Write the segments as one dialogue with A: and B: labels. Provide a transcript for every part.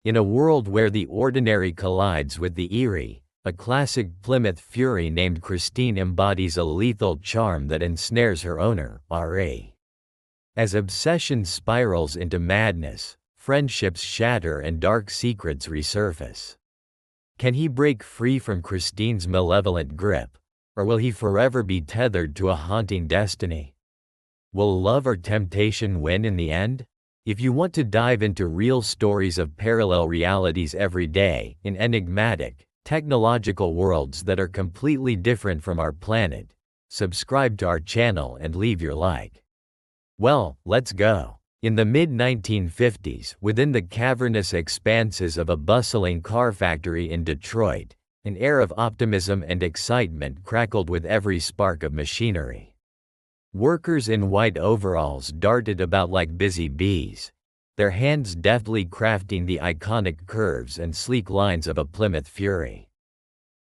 A: In a world where the ordinary collides with the eerie, a classic Plymouth Fury named Christine embodies a lethal charm that ensnares her owner, Arie. As obsession spirals into madness, friendships shatter and dark secrets resurface. Can he break free from Christine's malevolent grip, or will he forever be tethered to a haunting destiny? Will love or temptation win in the end? If you want to dive into real stories of parallel realities every day in enigmatic, technological worlds that are completely different from our planet, subscribe to our channel and leave your like. Well, let's go. In the mid-1950s, within the cavernous expanses of a bustling car factory in Detroit, an air of optimism and excitement crackled with every spark of machinery. Workers in white overalls darted about like busy bees, their hands deftly crafting the iconic curves and sleek lines of a Plymouth Fury.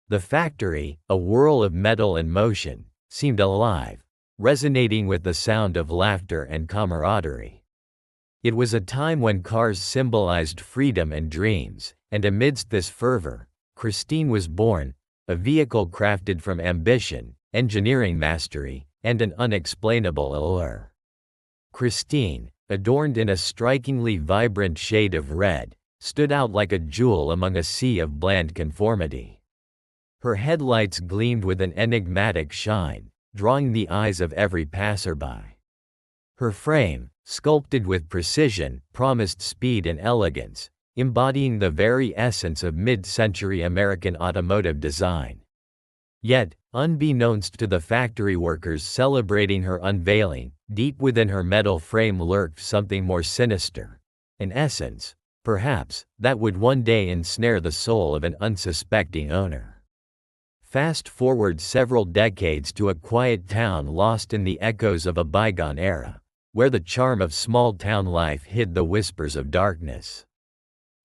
A: The factory, a whirl of metal and motion, seemed alive, resonating with the sound of laughter and camaraderie. It was a time when cars symbolized freedom and dreams, and amidst this fervor, Christine was born, a vehicle crafted from ambition, engineering mastery, and an unexplainable allure. Christine, adorned in a strikingly vibrant shade of red, stood out like a jewel among a sea of bland conformity. Her headlights gleamed with an enigmatic shine, drawing the eyes of every passerby. Her frame, sculpted with precision, promised speed and elegance, embodying the very essence of mid-century American automotive design. Yet, unbeknownst to the factory workers celebrating her unveiling, deep within her metal frame lurked something more sinister. An essence, perhaps, that would one day ensnare the soul of an unsuspecting owner. Fast forward several decades to a quiet town lost in the echoes of a bygone era, where the charm of small-town life hid the whispers of darkness.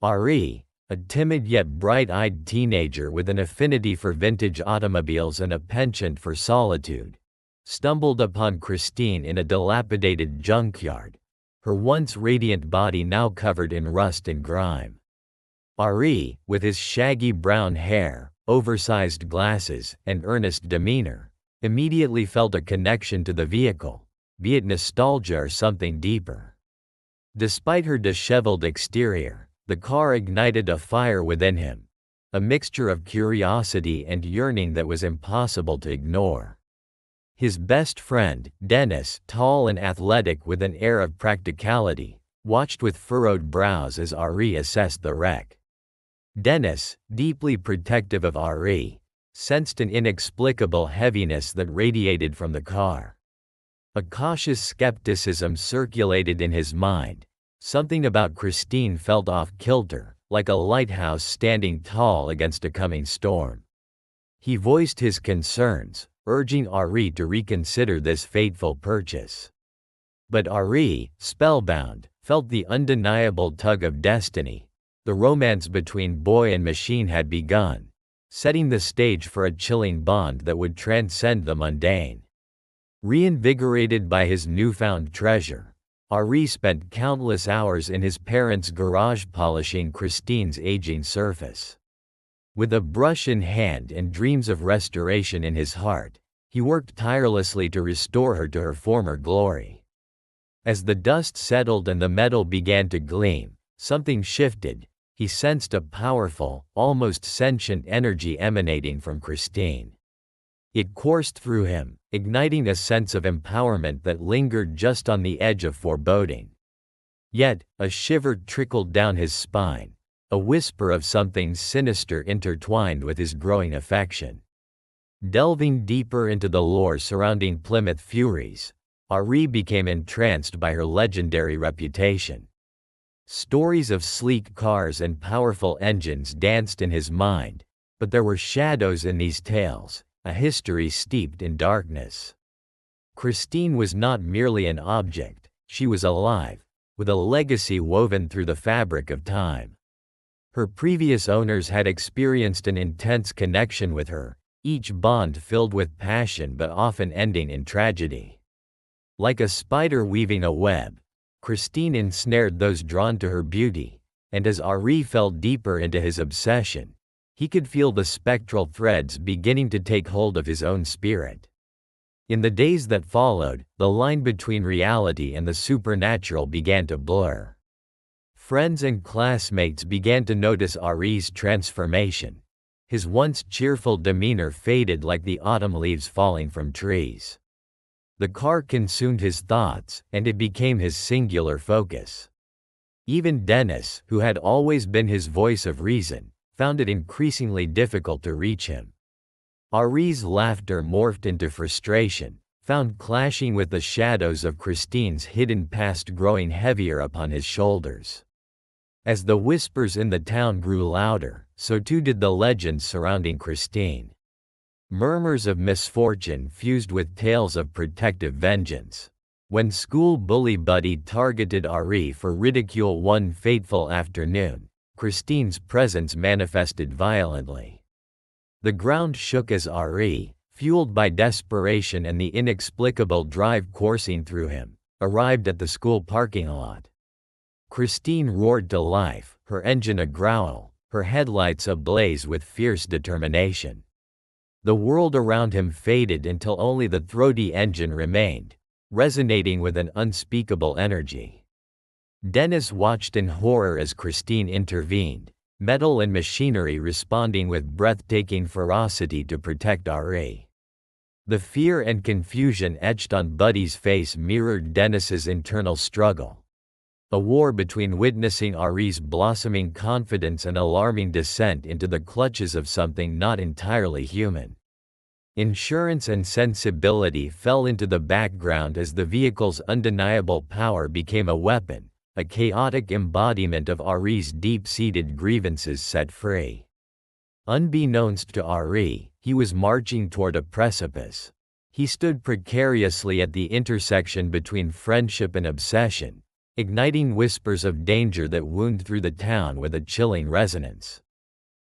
A: Arie, a timid yet bright-eyed teenager with an affinity for vintage automobiles and a penchant for solitude, stumbled upon Christine in a dilapidated junkyard, her once radiant body now covered in rust and grime. Arie, with his shaggy brown hair, oversized glasses, and earnest demeanor, immediately felt a connection to the vehicle, be it nostalgia or something deeper. Despite her disheveled exterior, the car ignited a fire within him, a mixture of curiosity and yearning that was impossible to ignore. His best friend, Dennis, tall and athletic with an air of practicality, watched with furrowed brows as Arie assessed the wreck. Dennis, deeply protective of Arie, sensed an inexplicable heaviness that radiated from the car. A cautious skepticism circulated in his mind. Something about Christine felt off-kilter, like a lighthouse standing tall against a coming storm. He voiced his concerns, urging Arie to reconsider this fateful purchase. But Arie, spellbound, felt the undeniable tug of destiny. The romance between boy and machine had begun, setting the stage for a chilling bond that would transcend the mundane. Reinvigorated by his newfound treasure, Arie spent countless hours in his parents' garage polishing Christine's aging surface. With a brush in hand and dreams of restoration in his heart, he worked tirelessly to restore her to her former glory. As the dust settled and the metal began to gleam, something shifted. He sensed a powerful, almost sentient energy emanating from Christine. It coursed through him, igniting a sense of empowerment that lingered just on the edge of foreboding. Yet, a shiver trickled down his spine, a whisper of something sinister intertwined with his growing affection. Delving deeper into the lore surrounding Plymouth Furies, Arie became entranced by her legendary reputation. Stories of sleek cars and powerful engines danced in his mind, but there were shadows in these tales, a history steeped in darkness. Christine was not merely an object, she was alive, with a legacy woven through the fabric of time. Her previous owners had experienced an intense connection with her, each bond filled with passion but often ending in tragedy. Like a spider weaving a web, Christine ensnared those drawn to her beauty, and as Arie fell deeper into his obsession, he could feel the spectral threads beginning to take hold of his own spirit. In the days that followed, the line between reality and the supernatural began to blur. Friends and classmates began to notice Arie's transformation. His once cheerful demeanor faded like the autumn leaves falling from trees. The car consumed his thoughts, and it became his singular focus. Even Dennis, who had always been his voice of reason, found it increasingly difficult to reach him. Arie's laughter morphed into frustration, found clashing with the shadows of Christine's hidden past growing heavier upon his shoulders. As the whispers in the town grew louder, so too did the legends surrounding Christine. Murmurs of misfortune fused with tales of protective vengeance. When school bully Buddy targeted Arie for ridicule one fateful afternoon, Christine's presence manifested violently. The ground shook as Arie, fueled by desperation and the inexplicable drive coursing through him, arrived at the school parking lot. Christine roared to life, her engine a-growl, her headlights ablaze with fierce determination. The world around him faded until only the throaty engine remained, resonating with an unspeakable energy. Dennis watched in horror as Christine intervened, metal and machinery responding with breathtaking ferocity to protect Arie. The fear and confusion etched on Buddy's face mirrored Dennis's internal struggle. A war between witnessing Arie's blossoming confidence and alarming descent into the clutches of something not entirely human. Insurance and sensibility fell into the background as the vehicle's undeniable power became a weapon, a chaotic embodiment of Arie's deep-seated grievances set free. Unbeknownst to Arie, he was marching toward a precipice. He stood precariously at the intersection between friendship and obsession, igniting whispers of danger that wound through the town with a chilling resonance.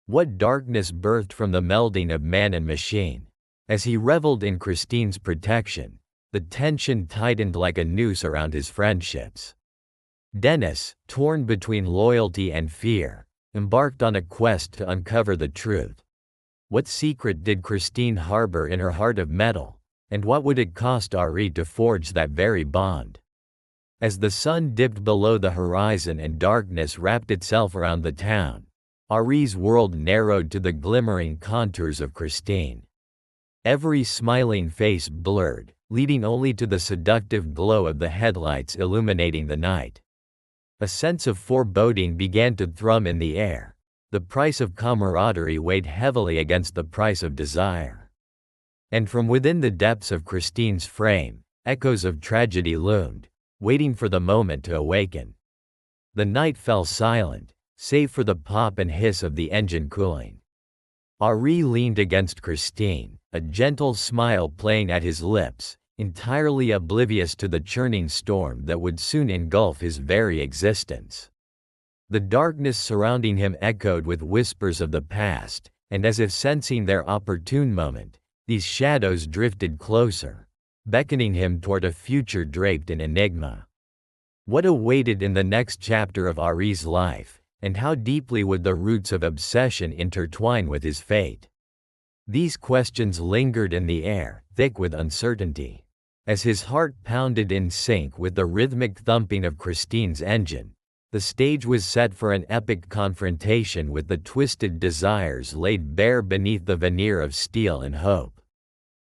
A: What darkness birthed from the melding of man and machine? As he reveled in Christine's protection, the tension tightened like a noose around his friendships. Dennis, torn between loyalty and fear, embarked on a quest to uncover the truth. What secret did Christine harbor in her heart of metal, and what would it cost Arie to forge that very bond? As the sun dipped below the horizon and darkness wrapped itself around the town, Arie's world narrowed to the glimmering contours of Christine. Every smiling face blurred, leading only to the seductive glow of the headlights illuminating the night. A sense of foreboding began to thrum in the air. The price of camaraderie weighed heavily against the price of desire. And from within the depths of Christine's frame, echoes of tragedy loomed, waiting for the moment to awaken. The night fell silent, save for the pop and hiss of the engine cooling. Arie leaned against Christine, a gentle smile playing at his lips, entirely oblivious to the churning storm that would soon engulf his very existence. The darkness surrounding him echoed with whispers of the past, and as if sensing their opportune moment, these shadows drifted closer, beckoning him toward a future draped in enigma. What awaited in the next chapter of Arie's life, and how deeply would the roots of obsession intertwine with his fate? These questions lingered in the air, thick with uncertainty. As his heart pounded in sync with the rhythmic thumping of Christine's engine, the stage was set for an epic confrontation with the twisted desires laid bare beneath the veneer of steel and hope.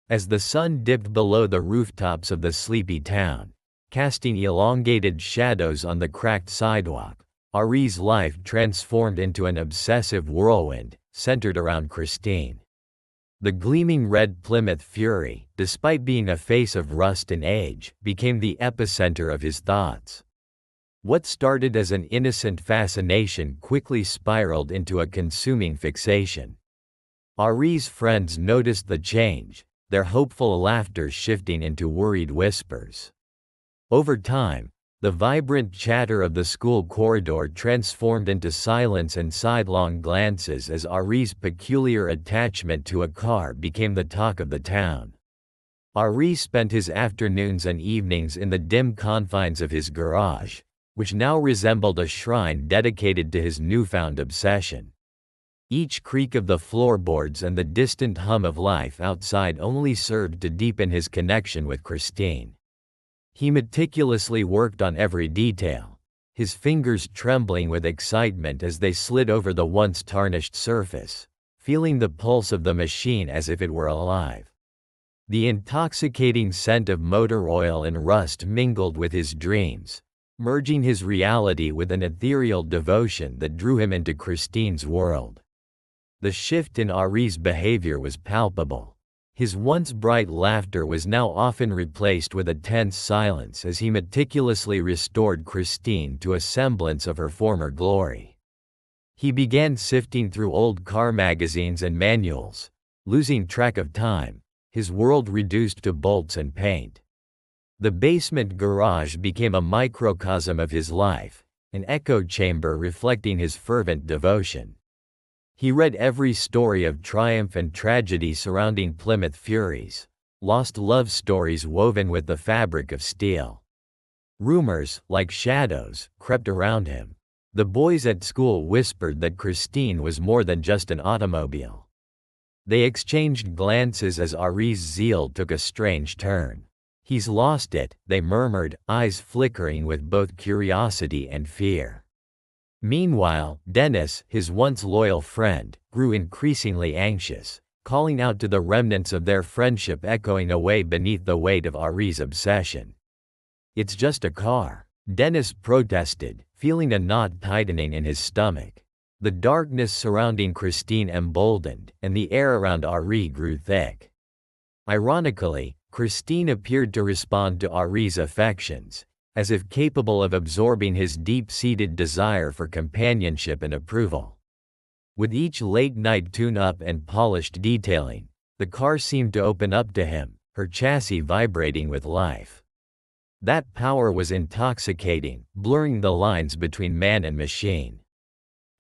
A: As the sun dipped below the rooftops of the sleepy town, casting elongated shadows on the cracked sidewalk, Arie's life transformed into an obsessive whirlwind, centered around Christine. The gleaming red Plymouth Fury, despite being a face of rust and age, became the epicenter of his thoughts. What started as an innocent fascination quickly spiraled into a consuming fixation. Arie's friends noticed the change, their hopeful laughter shifting into worried whispers. Over time, the vibrant chatter of the school corridor transformed into silence and sidelong glances as Arie's peculiar attachment to a car became the talk of the town. Arie spent his afternoons and evenings in the dim confines of his garage, which now resembled a shrine dedicated to his newfound obsession. Each creak of the floorboards and the distant hum of life outside only served to deepen his connection with Christine. He meticulously worked on every detail, his fingers trembling with excitement as they slid over the once tarnished surface, feeling the pulse of the machine as if it were alive. The intoxicating scent of motor oil and rust mingled with his dreams, merging his reality with an ethereal devotion that drew him into Christine's world. The shift in Arie's behavior was palpable. His once bright laughter was now often replaced with a tense silence as he meticulously restored Christine to a semblance of her former glory. He began sifting through old car magazines and manuals, losing track of time, his world reduced to bolts and paint. The basement garage became a microcosm of his life, an echo chamber reflecting his fervent devotion. He read every story of triumph and tragedy surrounding Plymouth Furies, lost love stories woven with the fabric of steel. Rumors, like shadows, crept around him. The boys at school whispered that Christine was more than just an automobile. They exchanged glances as Arie's zeal took a strange turn. "He's lost it," they murmured, eyes flickering with both curiosity and fear. Meanwhile, Dennis, his once loyal friend, grew increasingly anxious, calling out to the remnants of their friendship echoing away beneath the weight of Arie's obsession. "It's just a car," Dennis protested, feeling a knot tightening in his stomach. The darkness surrounding Christine emboldened, and the air around Arie grew thick. Ironically, Christine appeared to respond to Arie's affections, as if capable of absorbing his deep-seated desire for companionship and approval. With each late-night tune-up and polished detailing, the car seemed to open up to him, her chassis vibrating with life. That power was intoxicating, blurring the lines between man and machine.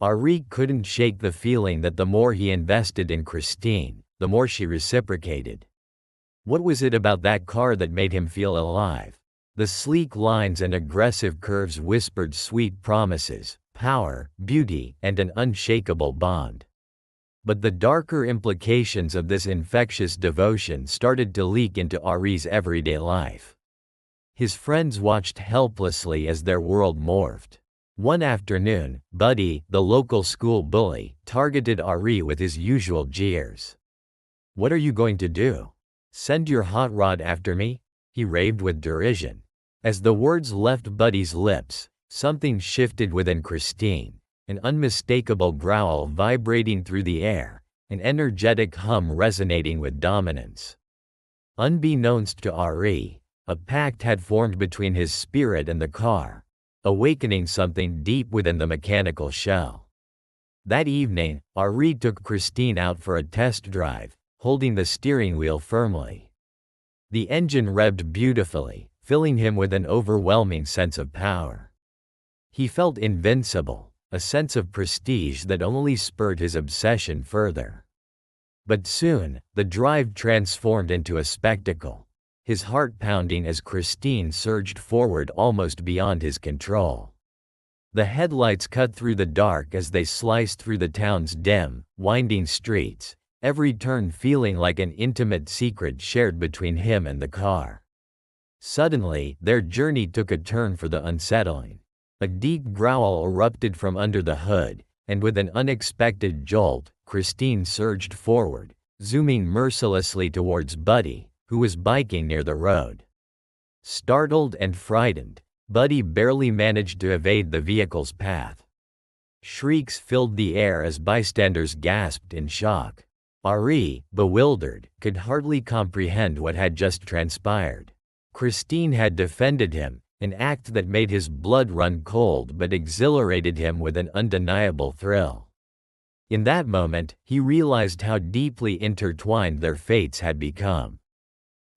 A: Arie couldn't shake the feeling that the more he invested in Christine, the more she reciprocated. What was it about that car that made him feel alive? The sleek lines and aggressive curves whispered sweet promises, power, beauty, and an unshakable bond. But the darker implications of this infectious devotion started to leak into Arie's everyday life. His friends watched helplessly as their world morphed. One afternoon, Buddy, the local school bully, targeted Arie with his usual jeers. "What are you going to do? Send your hot rod after me?" he raved with derision. As the words left Buddy's lips, something shifted within Christine, an unmistakable growl vibrating through the air, an energetic hum resonating with dominance. Unbeknownst to Arie, a pact had formed between his spirit and the car, awakening something deep within the mechanical shell. That evening, Arie took Christine out for a test drive, holding the steering wheel firmly. The engine revved beautifully, filling him with an overwhelming sense of power. He felt invincible, a sense of prestige that only spurred his obsession further. But soon, the drive transformed into a spectacle, his heart pounding as Christine surged forward almost beyond his control. The headlights cut through the dark as they sliced through the town's dim, winding streets, every turn feeling like an intimate secret shared between him and the car. Suddenly, their journey took a turn for the unsettling. A deep growl erupted from under the hood, and with an unexpected jolt, Christine surged forward, zooming mercilessly towards Buddy, who was biking near the road. Startled and frightened, Buddy barely managed to evade the vehicle's path. Shrieks filled the air as bystanders gasped in shock. Arie, bewildered, could hardly comprehend what had just transpired. Christine had defended him, an act that made his blood run cold but exhilarated him with an undeniable thrill. In that moment, he realized how deeply intertwined their fates had become.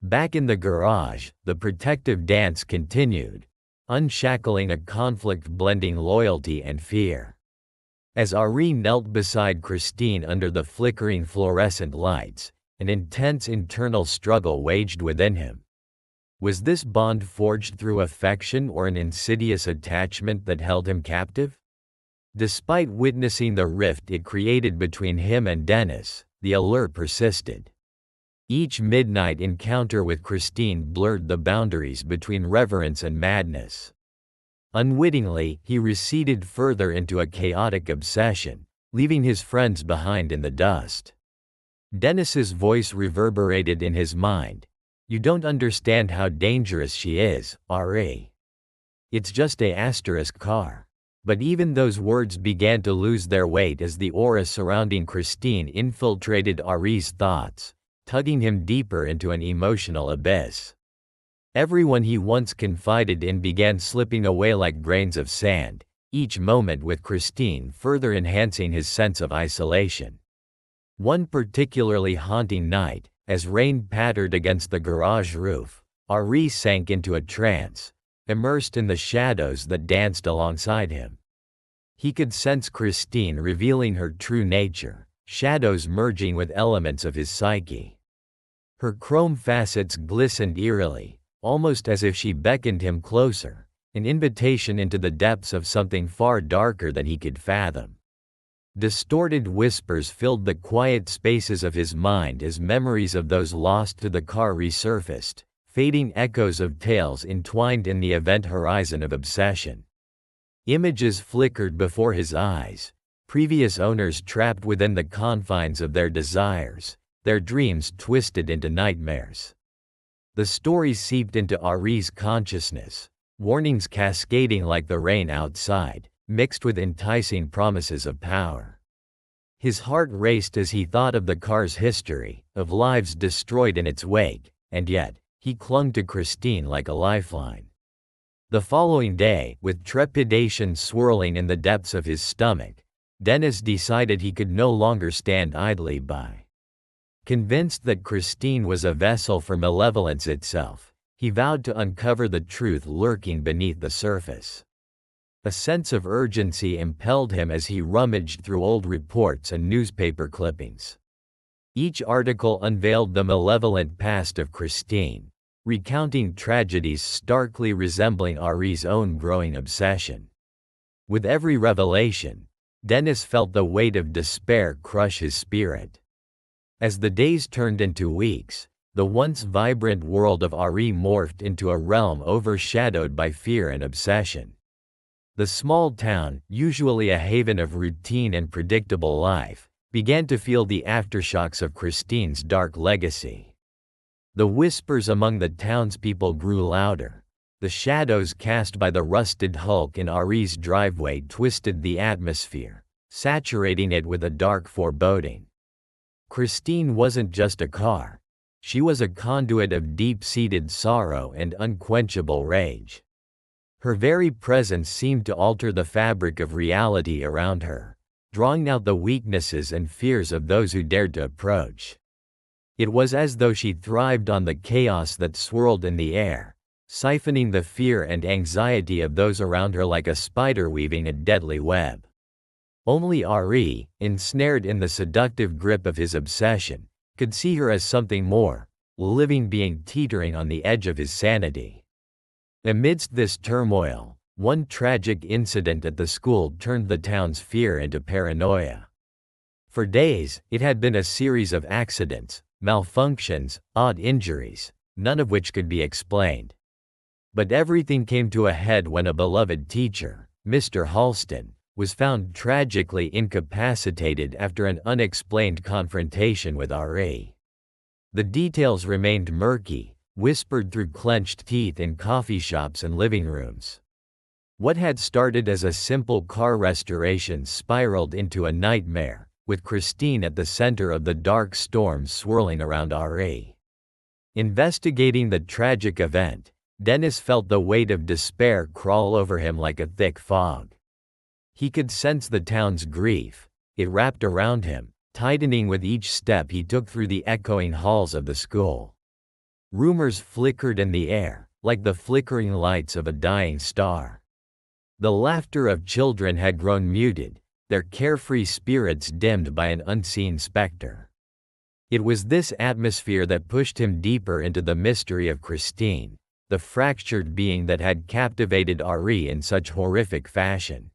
A: Back in the garage, the protective dance continued, unshackling a conflict blending loyalty and fear. As Arie knelt beside Christine under the flickering fluorescent lights, an intense internal struggle waged within him. Was this bond forged through affection or an insidious attachment that held him captive? Despite witnessing the rift it created between him and Dennis, the allure persisted. Each midnight encounter with Christine blurred the boundaries between reverence and madness. Unwittingly, he receded further into a chaotic obsession, leaving his friends behind in the dust. Dennis's voice reverberated in his mind. "You don't understand how dangerous she is, Arie. It's just a asterisk car." But even those words began to lose their weight as the aura surrounding Christine infiltrated Arie's thoughts, tugging him deeper into an emotional abyss. Everyone he once confided in began slipping away like grains of sand, each moment with Christine further enhancing his sense of isolation. One particularly haunting night, as rain pattered against the garage roof, Arie sank into a trance, immersed in the shadows that danced alongside him. He could sense Christine revealing her true nature, shadows merging with elements of his psyche. Her chrome facets glistened eerily, almost as if she beckoned him closer, an invitation into the depths of something far darker than he could fathom. Distorted whispers filled the quiet spaces of his mind as memories of those lost to the car resurfaced, fading echoes of tales entwined in the event horizon of obsession. Images flickered before his eyes, previous owners trapped within the confines of their desires, their dreams twisted into nightmares. The stories seeped into Arie's consciousness, warnings cascading like the rain outside, mixed with enticing promises of power. His heart raced as he thought of the car's history, of lives destroyed in its wake, and yet, he clung to Christine like a lifeline. The following day, with trepidation swirling in the depths of his stomach, Dennis decided he could no longer stand idly by. Convinced that Christine was a vessel for malevolence itself, he vowed to uncover the truth lurking beneath the surface. A sense of urgency impelled him as he rummaged through old reports and newspaper clippings. Each article unveiled the malevolent past of Christine, recounting tragedies starkly resembling Arie's own growing obsession. With every revelation, Dennis felt the weight of despair crush his spirit. As the days turned into weeks, the once vibrant world of Arie morphed into a realm overshadowed by fear and obsession. The small town, usually a haven of routine and predictable life, began to feel the aftershocks of Christine's dark legacy. The whispers among the townspeople grew louder. The shadows cast by the rusted hulk in Arie's driveway twisted the atmosphere, saturating it with a dark foreboding. Christine wasn't just a car. She was a conduit of deep-seated sorrow and unquenchable rage. Her very presence seemed to alter the fabric of reality around her, drawing out the weaknesses and fears of those who dared to approach. It was as though she thrived on the chaos that swirled in the air, siphoning the fear and anxiety of those around her like a spider weaving a deadly web. Only Arie, ensnared in the seductive grip of his obsession, could see her as something more, a living being teetering on the edge of his sanity. Amidst this turmoil, one tragic incident at the school turned the town's fear into paranoia. For days, it had been a series of accidents, malfunctions, odd injuries, none of which could be explained. But everything came to a head when a beloved teacher, Mr. Halston, was found tragically incapacitated after an unexplained confrontation with Arie. The details remained murky, whispered through clenched teeth in coffee shops and living rooms. What had started as a simple car restoration spiraled into a nightmare, with Christine at the center of the dark storm swirling around Arie. Investigating the tragic event, Dennis felt the weight of despair crawl over him like a thick fog. He could sense the town's grief. It wrapped around him, tightening with each step he took through the echoing halls of the school. Rumors flickered in the air, like the flickering lights of a dying star. The laughter of children had grown muted, their carefree spirits dimmed by an unseen specter. It was this atmosphere that pushed him deeper into the mystery of Christine, the fractured being that had captivated Arie in such horrific fashion.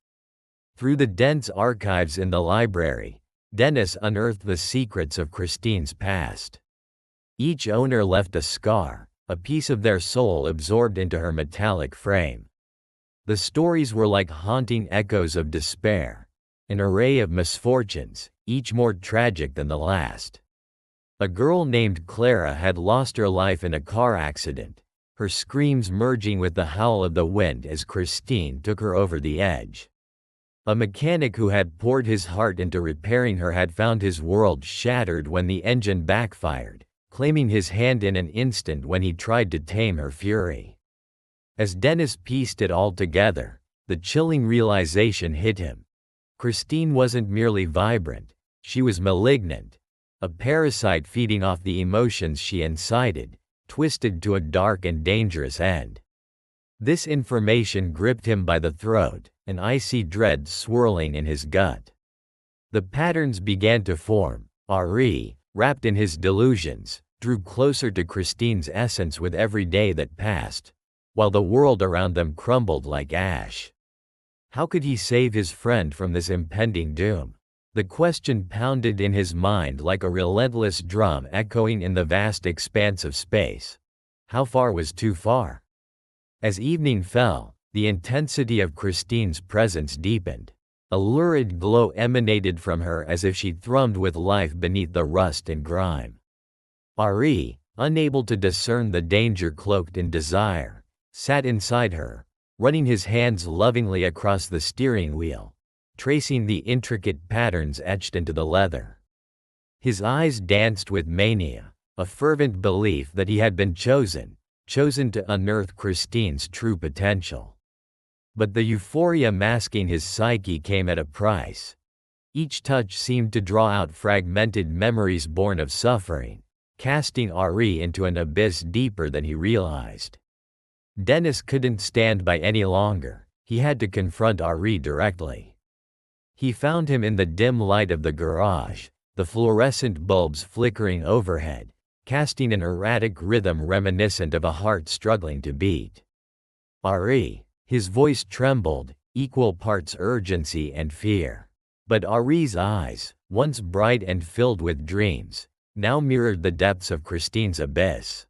A: Through the dense archives in the library, Dennis unearthed the secrets of Christine's past. Each owner left a scar, a piece of their soul absorbed into her metallic frame. The stories were like haunting echoes of despair, an array of misfortunes, each more tragic than the last. A girl named Clara had lost her life in a car accident, her screams merging with the howl of the wind as Christine took her over the edge. A mechanic who had poured his heart into repairing her had found his world shattered when the engine backfired, claiming his hand in an instant when he tried to tame her fury. As Dennis pieced it all together, the chilling realization hit him. Christine wasn't merely vibrant, she was malignant, a parasite feeding off the emotions she incited, twisted to a dark and dangerous end. This information gripped him by the throat, an icy dread swirling in his gut. The patterns began to form. Arie, wrapped in his delusions, drew closer to Christine's essence with every day that passed, while the world around them crumbled like ash. How could he save his friend from this impending doom? The question pounded in his mind like a relentless drum echoing in the vast expanse of space. How far was too far? As evening fell, the intensity of Christine's presence deepened. A lurid glow emanated from her as if she thrummed with life beneath the rust and grime. Arie, unable to discern the danger cloaked in desire, sat inside her, running his hands lovingly across the steering wheel, tracing the intricate patterns etched into the leather. His eyes danced with mania, a fervent belief that he had been chosen to unearth Christine's true potential. But the euphoria masking his psyche came at a price. Each touch seemed to draw out fragmented memories born of suffering, casting Arie into an abyss deeper than he realized. Dennis couldn't stand by any longer. He had to confront Arie directly. He found him in the dim light of the garage, the fluorescent bulbs flickering overhead, casting an erratic rhythm reminiscent of a heart struggling to beat. Arie, his voice trembled, equal parts urgency and fear. But Arie's eyes, once bright and filled with dreams, now mirrored the depths of Christine's abyss.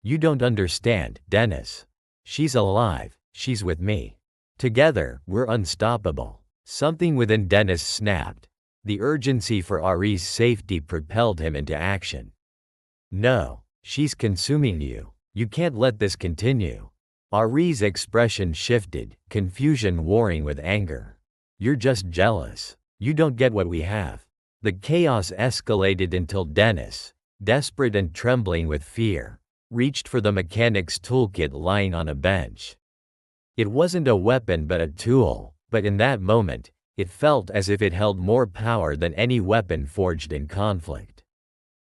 A: "You don't understand, Dennis. She's alive, she's with me. Together, we're unstoppable." Something within Dennis snapped. The urgency for Arie's safety propelled him into action. "No, she's consuming you. You can't let this continue." Arie's expression shifted, confusion warring with anger. "You're just jealous. You don't get what we have." The chaos escalated until Dennis, desperate and trembling with fear, reached for the mechanic's toolkit lying on a bench. It wasn't a weapon but a tool, but in that moment, it felt as if it held more power than any weapon forged in conflict.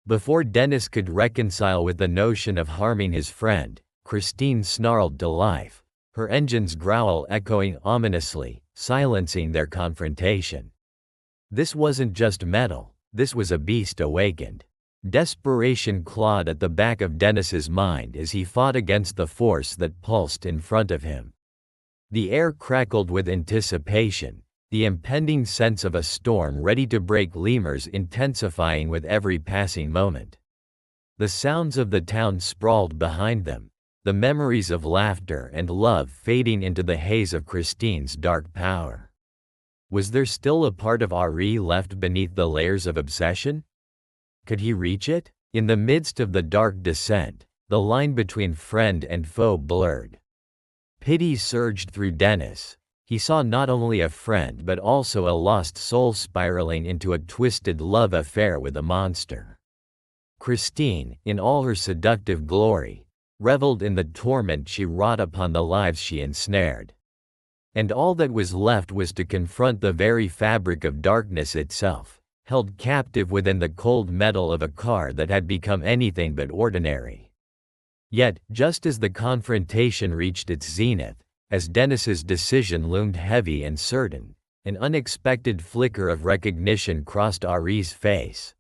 A: Before Dennis could reconcile with the notion of harming his friend, Christine snarled to life, her engine's growl echoing ominously, silencing their confrontation. This wasn't just metal, this was a beast awakened. Desperation clawed at the back of Dennis's mind as he fought against the force that pulsed in front of him. The air crackled with anticipation, the impending sense of a storm ready to break lemurs intensifying with every passing moment. The sounds of the town sprawled behind them, the memories of laughter and love fading into the haze of Christine's dark power. Was there still a part of Arie left beneath the layers of obsession? Could he reach it? In the midst of the dark descent, the line between friend and foe blurred. Pity surged through Dennis. He saw not only a friend but also a lost soul spiraling into a twisted love affair with a monster. Christine, in all her seductive glory, reveled in the torment she wrought upon the lives she ensnared. And all that was left was to confront the very fabric of darkness itself, held captive within the cold metal of a car that had become anything but ordinary. Yet, just as the confrontation reached its zenith, as Dennis's decision loomed heavy and certain, an unexpected flicker of recognition crossed Arie's face.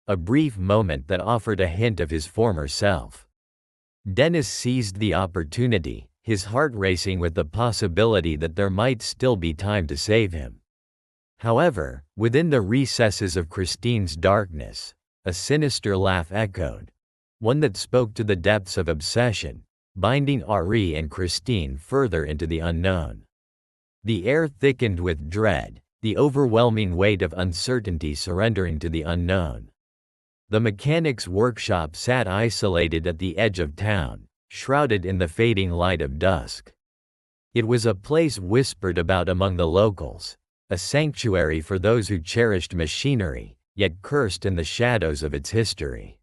A: A brief moment that offered a hint of his former self. Dennis seized the opportunity, his heart racing with the possibility that there might still be time to save him. However, within the recesses of Christine's darkness, a sinister laugh echoed, one that spoke to the depths of obsession, binding Arie and Christine further into the unknown. The air thickened with dread, the overwhelming weight of uncertainty surrendering to the unknown. The mechanic's workshop sat isolated at the edge of town, shrouded in the fading light of dusk. It was a place whispered about among the locals, a sanctuary for those who cherished machinery, yet cursed in the shadows of its history.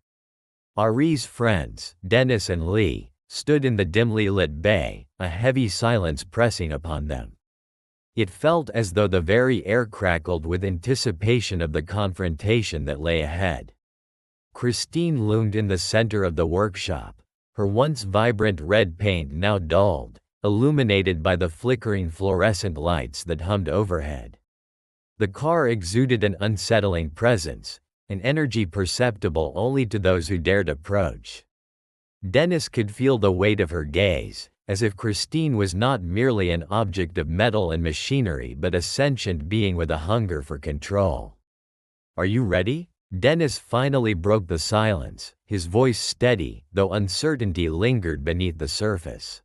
A: Arie's friends, Dennis and Lee, stood in the dimly lit bay, a heavy silence pressing upon them. It felt as though the very air crackled with anticipation of the confrontation that lay ahead. Christine loomed in the center of the workshop, her once vibrant red paint now dulled, illuminated by the flickering fluorescent lights that hummed overhead. The car exuded an unsettling presence, an energy perceptible only to those who dared approach. Dennis could feel the weight of her gaze, as if Christine was not merely an object of metal and machinery but a sentient being with a hunger for control. "Are you ready?" Dennis finally broke the silence, his voice steady, though uncertainty lingered beneath the surface.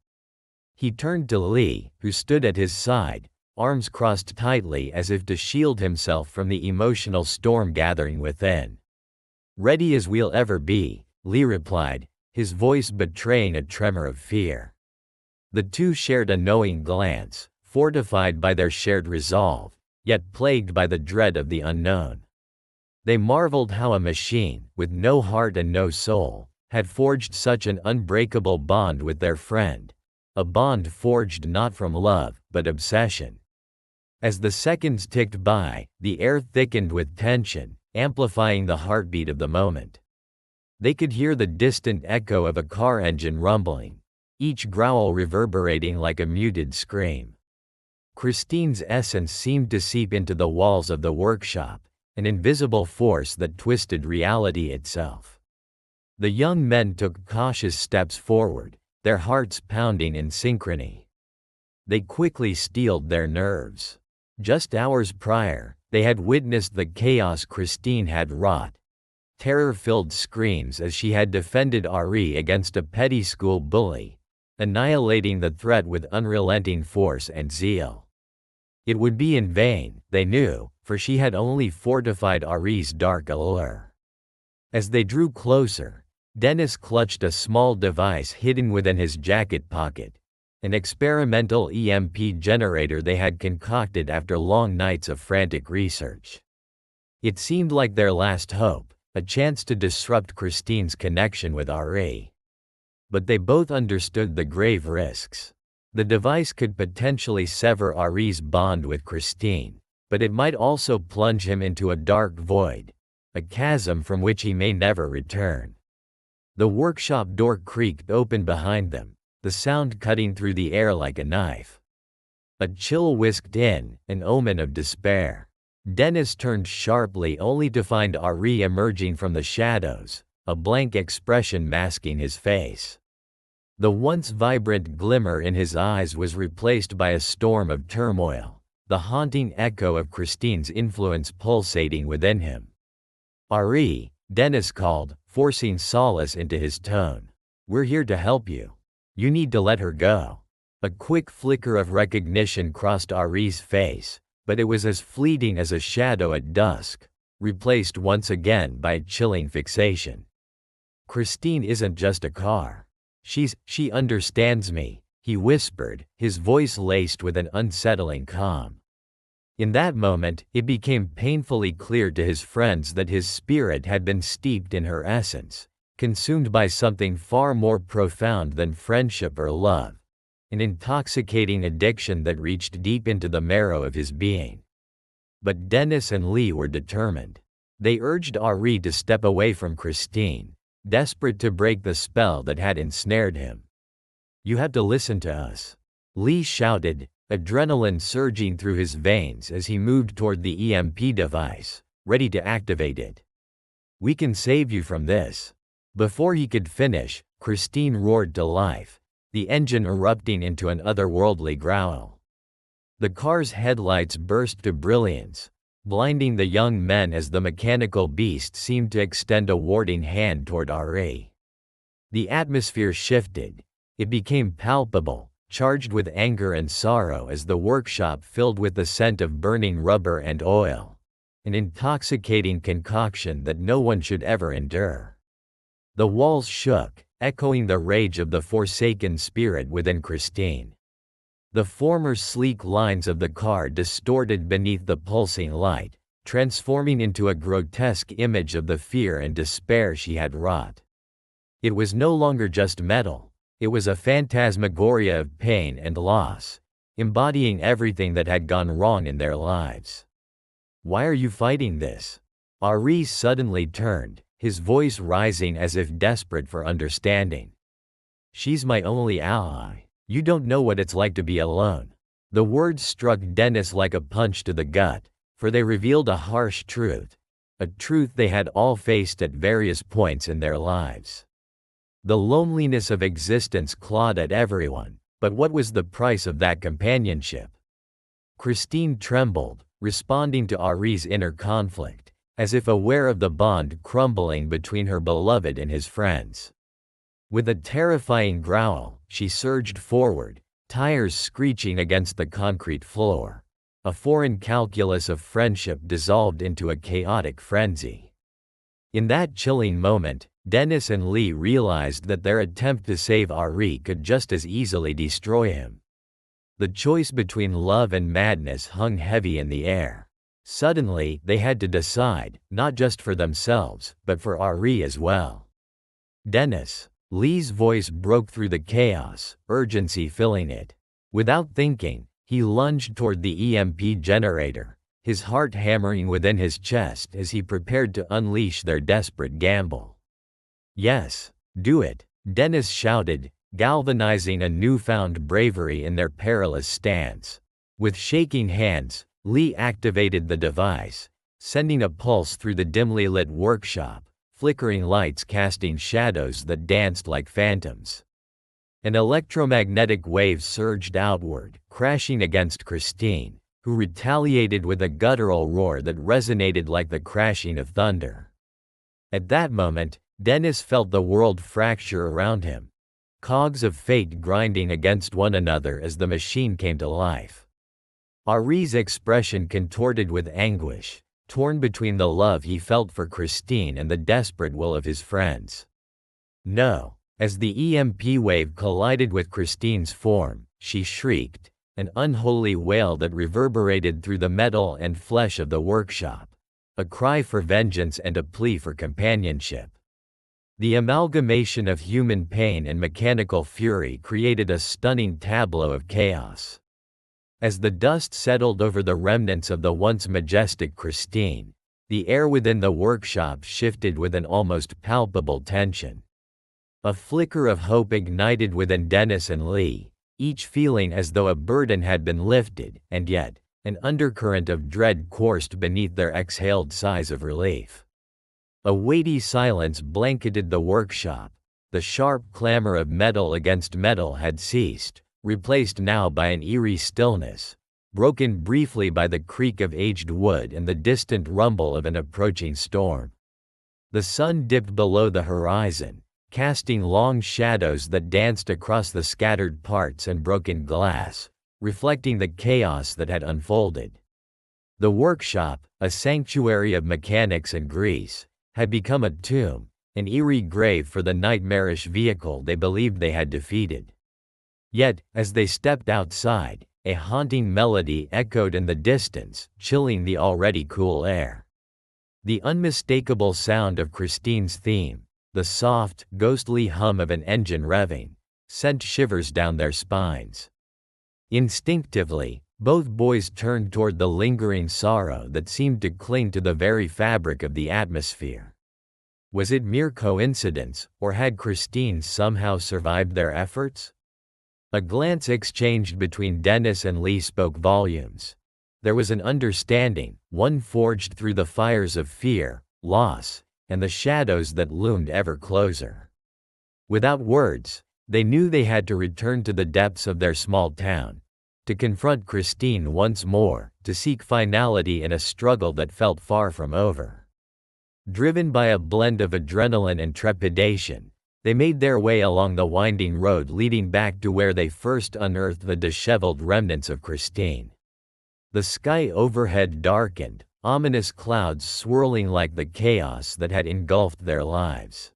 A: He turned to Lee, who stood at his side, arms crossed tightly as if to shield himself from the emotional storm gathering within. "Ready as we'll ever be," Lee replied, his voice betraying a tremor of fear. The two shared a knowing glance, fortified by their shared resolve, yet plagued by the dread of the unknown. They marveled how a machine, with no heart and no soul, had forged such an unbreakable bond with their friend, a bond forged not from love, but obsession. As the seconds ticked by, the air thickened with tension, amplifying the heartbeat of the moment. They could hear the distant echo of a car engine rumbling, each growl reverberating like a muted scream. Christine's essence seemed to seep into the walls of the workshop, an invisible force that twisted reality itself. The young men took cautious steps forward, their hearts pounding in synchrony. They quickly steeled their nerves. Just hours prior, they had witnessed the chaos Christine had wrought. Terror-filled screams as she had defended Arie against a petty school bully, annihilating the threat with unrelenting force and zeal. It would be in vain, they knew, for she had only fortified Arie's dark allure. As they drew closer, Dennis clutched a small device hidden within his jacket pocket, an experimental EMP generator they had concocted after long nights of frantic research. It seemed like their last hope, a chance to disrupt Christine's connection with Arie. But they both understood the grave risks. The device could potentially sever Arie's bond with Christine, but it might also plunge him into a dark void, a chasm from which he may never return. The workshop door creaked open behind them, the sound cutting through the air like a knife. A chill whisked in, an omen of despair. Dennis turned sharply only to find Arie emerging from the shadows, a blank expression masking his face. The once vibrant glimmer in his eyes was replaced by a storm of turmoil, the haunting echo of Christine's influence pulsating within him. "Arie," Dennis called, forcing solace into his tone. "We're here to help you. You need to let her go." A quick flicker of recognition crossed Arie's face, but it was as fleeting as a shadow at dusk, replaced once again by a chilling fixation. "Christine isn't just a car. She understands me," he whispered, his voice laced with an unsettling calm. In that moment, it became painfully clear to his friends that his spirit had been steeped in her essence, consumed by something far more profound than friendship or love, an intoxicating addiction that reached deep into the marrow of his being. But Dennis and Lee were determined. They urged Arie to step away from Christine, desperate to break the spell that had ensnared him. "You have to listen to us," Lee shouted, adrenaline surging through his veins as he moved toward the EMP device, ready to activate it. "We can save you from this." Before he could finish, Christine roared to life, the engine erupting into an otherworldly growl. The car's headlights burst to brilliance, blinding the young men as the mechanical beast seemed to extend a warding hand toward Arie. The atmosphere shifted. It became palpable, charged with anger and sorrow as the workshop filled with the scent of burning rubber and oil, an intoxicating concoction that no one should ever endure. The walls shook, echoing the rage of the forsaken spirit within Christine. The former sleek lines of the car distorted beneath the pulsing light, transforming into a grotesque image of the fear and despair she had wrought. It was no longer just metal, it was a phantasmagoria of pain and loss, embodying everything that had gone wrong in their lives. "Why are you fighting this?" Arie suddenly turned, his voice rising as if desperate for understanding. "She's my only ally. You don't know what it's like to be alone." The words struck Dennis like a punch to the gut, for they revealed a harsh truth, a truth they had all faced at various points in their lives. The loneliness of existence clawed at everyone, but what was the price of that companionship? Christine trembled, responding to Arie's inner conflict, as if aware of the bond crumbling between her beloved and his friends. With a terrifying growl, she surged forward, tires screeching against the concrete floor. A foreign calculus of friendship dissolved into a chaotic frenzy. In that chilling moment, Dennis and Lee realized that their attempt to save Arie could just as easily destroy him. The choice between love and madness hung heavy in the air. Suddenly, they had to decide, not just for themselves, but for Arie as well. "Dennis." Lee's voice broke through the chaos, urgency filling it. Without thinking, he lunged toward the EMP generator, his heart hammering within his chest as he prepared to unleash their desperate gamble. "Yes, do it," Dennis shouted, galvanizing a newfound bravery in their perilous stance. With shaking hands, Lee activated the device, sending a pulse through the dimly lit workshop, flickering lights casting shadows that danced like phantoms. An electromagnetic wave surged outward, crashing against Christine, who retaliated with a guttural roar that resonated like the crashing of thunder. At that moment, Dennis felt the world fracture around him, cogs of fate grinding against one another as the machine came to life. Arie's expression contorted with anguish, torn between the love he felt for Christine and the desperate will of his friends. "No." As the EMP wave collided with Christine's form, she shrieked, an unholy wail that reverberated through the metal and flesh of the workshop, a cry for vengeance and a plea for companionship. The amalgamation of human pain and mechanical fury created a stunning tableau of chaos. As the dust settled over the remnants of the once majestic Christine, the air within the workshop shifted with an almost palpable tension. A flicker of hope ignited within Dennis and Lee, each feeling as though a burden had been lifted, and yet, an undercurrent of dread coursed beneath their exhaled sighs of relief. A weighty silence blanketed the workshop. The sharp clamor of metal against metal had ceased, replaced now by an eerie stillness, broken briefly by the creak of aged wood and the distant rumble of an approaching storm. The sun dipped below the horizon, casting long shadows that danced across the scattered parts and broken glass, reflecting the chaos that had unfolded. The workshop, a sanctuary of mechanics and grease, had become a tomb, an eerie grave for the nightmarish vehicle they believed they had defeated. Yet, as they stepped outside, a haunting melody echoed in the distance, chilling the already cool air. The unmistakable sound of Christine's theme, the soft, ghostly hum of an engine revving, sent shivers down their spines. Instinctively, both boys turned toward the lingering sorrow that seemed to cling to the very fabric of the atmosphere. Was it mere coincidence, or had Christine somehow survived their efforts? A glance exchanged between Dennis and Lee spoke volumes. There was an understanding, one forged through the fires of fear, loss, and the shadows that loomed ever closer. Without words, they knew they had to return to the depths of their small town, to confront Christine once more, to seek finality in a struggle that felt far from over. Driven by a blend of adrenaline and trepidation, they made their way along the winding road leading back to where they first unearthed the disheveled remnants of Christine. The sky overhead darkened, ominous clouds swirling like the chaos that had engulfed their lives.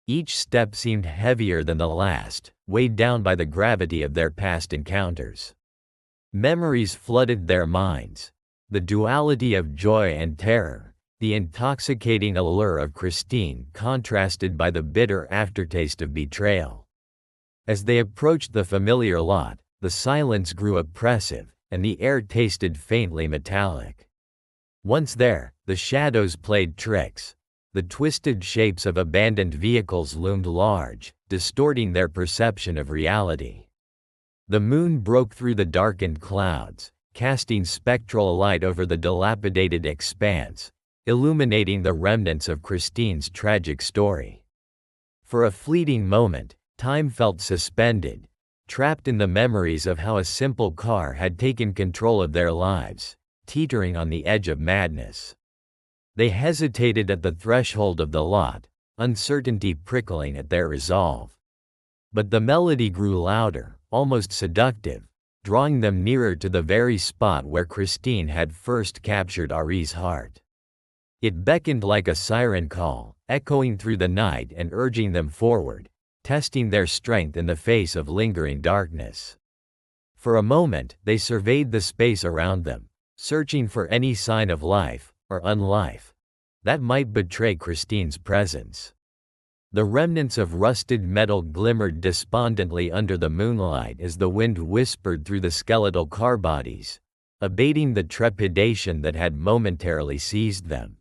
A: Each step seemed heavier than the last, weighed down by the gravity of their past encounters. Memories flooded their minds, the duality of joy and terror, the intoxicating allure of Christine contrasted by the bitter aftertaste of betrayal. As they approached the familiar lot, the silence grew oppressive, and the air tasted faintly metallic. Once there, the shadows played tricks. The twisted shapes of abandoned vehicles loomed large, distorting their perception of reality. The moon broke through the darkened clouds, casting spectral light over the dilapidated expanse, illuminating the remnants of Christine's tragic story. For a fleeting moment, time felt suspended, trapped in the memories of how a simple car had taken control of their lives, teetering on the edge of madness. They hesitated at the threshold of the lot, uncertainty prickling at their resolve. But the melody grew louder, almost seductive, drawing them nearer to the very spot where Christine had first captured Arie's heart. It beckoned like a siren call, echoing through the night and urging them forward, testing their strength in the face of lingering darkness. For a moment, they surveyed the space around them, searching for any sign of life, or unlife, that might betray Christine's presence. The remnants of rusted metal glimmered despondently under the moonlight as the wind whispered through the skeletal car bodies, abating the trepidation that had momentarily seized them.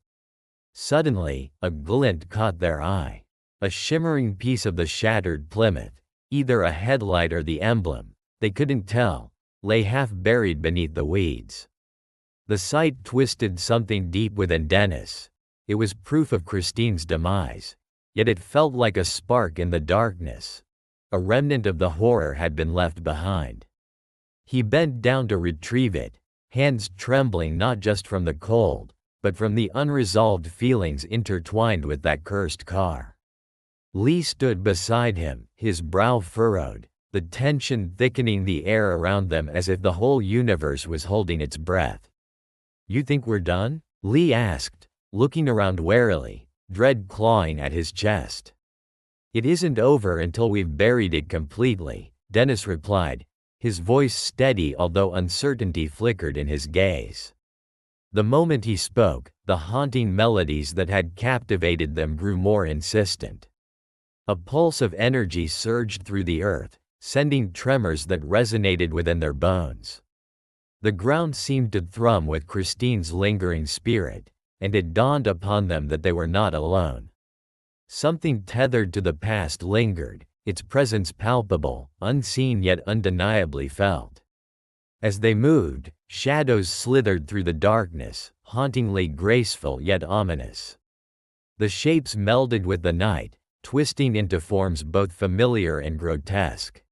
A: Suddenly, a glint caught their eye. A shimmering piece of the shattered Plymouth, either a headlight or the emblem, they couldn't tell, lay half buried beneath the weeds. The sight twisted something deep within Dennis. It was proof of Christine's demise, yet it felt like a spark in the darkness. A remnant of the horror had been left behind. He bent down to retrieve it, hands trembling not just from the cold, but from the unresolved feelings intertwined with that cursed car. Lee stood beside him, his brow furrowed, the tension thickening the air around them as if the whole universe was holding its breath. "You think we're done?" Lee asked, looking around warily, dread clawing at his chest. "It isn't over until we've buried it completely," Dennis replied, his voice steady although uncertainty flickered in his gaze. The moment he spoke, the haunting melodies that had captivated them grew more insistent. A pulse of energy surged through the earth, sending tremors that resonated within their bones. The ground seemed to thrum with Christine's lingering spirit, and it dawned upon them that they were not alone. Something tethered to the past lingered, its presence palpable, unseen yet undeniably felt. As they moved, shadows slithered through the darkness, hauntingly graceful yet ominous. The shapes melded with the night, twisting into forms both familiar and grotesque.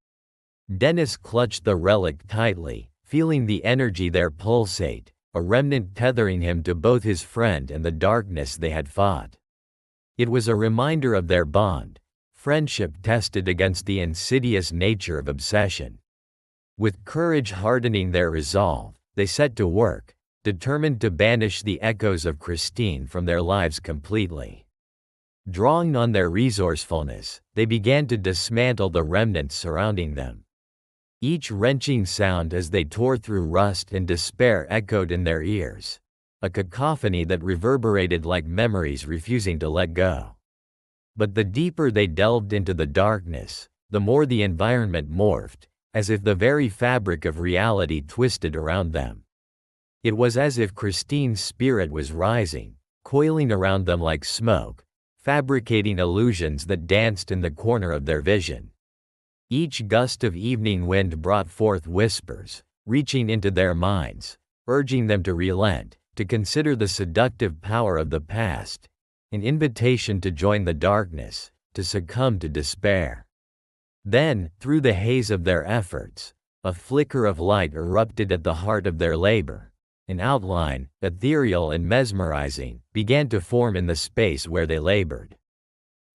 A: Dennis clutched the relic tightly, feeling the energy there pulsate, a remnant tethering him to both his friend and the darkness they had fought. It was a reminder of their bond, friendship tested against the insidious nature of obsession. With courage hardening their resolve, they set to work, determined to banish the echoes of Christine from their lives completely. Drawing on their resourcefulness, they began to dismantle the remnants surrounding them. Each wrenching sound as they tore through rust and despair echoed in their ears, a cacophony that reverberated like memories refusing to let go. But the deeper they delved into the darkness, the more the environment morphed, as if the very fabric of reality twisted around them. It was as if Christine's spirit was rising, coiling around them like smoke, fabricating illusions that danced in the corner of their vision. Each gust of evening wind brought forth whispers, reaching into their minds, urging them to relent, to consider the seductive power of the past, an invitation to join the darkness, to succumb to despair. Then, through the haze of their efforts, a flicker of light erupted at the heart of their labor. An outline, ethereal and mesmerizing, began to form in the space where they labored.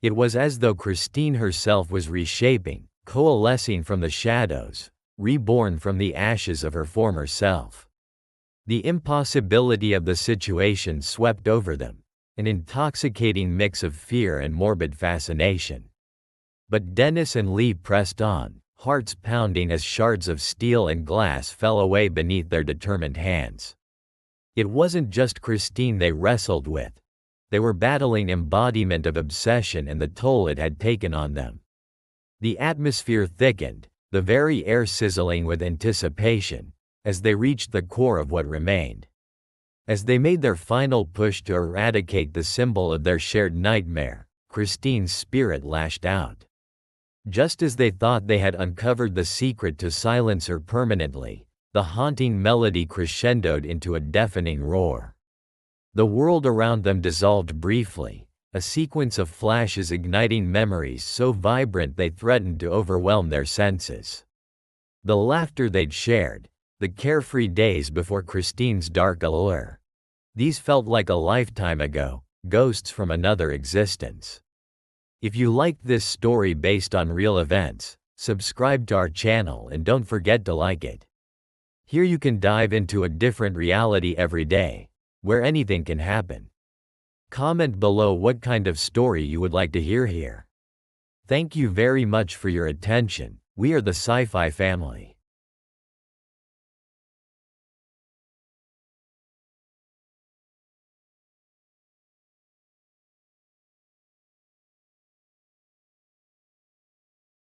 A: It was as though Christine herself was reshaping, coalescing from the shadows, reborn from the ashes of her former self. The impossibility of the situation swept over them, an intoxicating mix of fear and morbid fascination. But Dennis and Lee pressed on, hearts pounding as shards of steel and glass fell away beneath their determined hands. It wasn't just Christine they wrestled with. They were battling embodiment of obsession and the toll it had taken on them. The atmosphere thickened, the very air sizzling with anticipation, as they reached the core of what remained. As they made their final push to eradicate the symbol of their shared nightmare, Christine's spirit lashed out. Just as they thought they had uncovered the secret to silence her permanently, the haunting melody crescendoed into a deafening roar. The world around them dissolved briefly, a sequence of flashes igniting memories so vibrant they threatened to overwhelm their senses. The laughter they'd shared, the carefree days before Christine's dark allure. These felt like a lifetime ago, ghosts from another existence. If you liked this story based on real events, subscribe to our channel and don't forget to like it. Here you can dive into a different reality every day, where anything can happen. Comment below what kind of story you would like to hear here. Thank you very much for your attention. We are the Sci-Fi family.